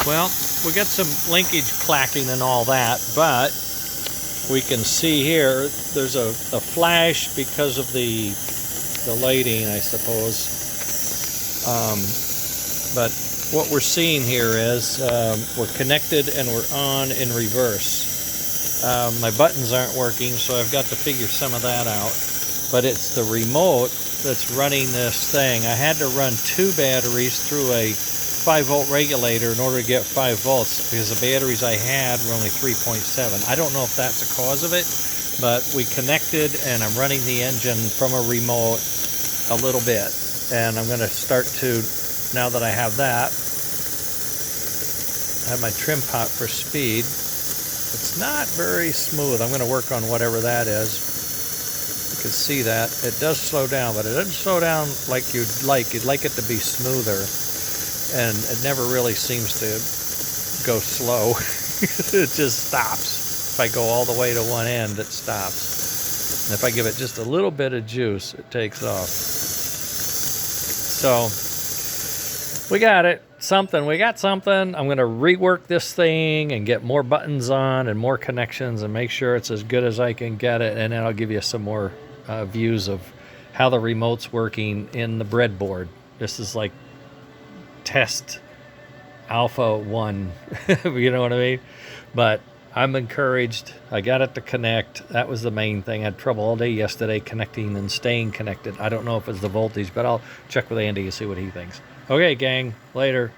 Well, we got some linkage clacking and all that, but we can see here there's a flash because of the lighting, I suppose. But what we're seeing here is we're connected and we're on in reverse. My buttons aren't working, so I've got to figure some of that out. But it's the remote that's running this thing. I had to run 2 batteries through a 5-volt regulator in order to get 5 volts because the batteries I had were only 3.7. I don't know if that's the cause of it, but we connected and I'm running the engine from a remote a little bit. And I'm going to start to, now that I have that, I have my trim pot for speed. It's not very smooth. I'm going to work on whatever that is. You can see that. It does slow down, but it doesn't slow down like you'd like. You'd like it to be smoother. And it never really seems to go slow. It just stops. If I go all the way to one end, it stops. And if I give it just a little bit of juice, it takes off. So we got it. We got something. I'm going to rework this thing and get more buttons on and more connections and make sure it's as good as I can get it. And then I'll give you some more views of how the remote's working in the breadboard. This is like test alpha 1. You know what I mean? But I'm encouraged. I got it to connect. That was the main thing. I had trouble all day yesterday connecting and staying connected. I don't know if it's the voltage, but I'll check with Andy and see what he thinks. Okay, gang. Later.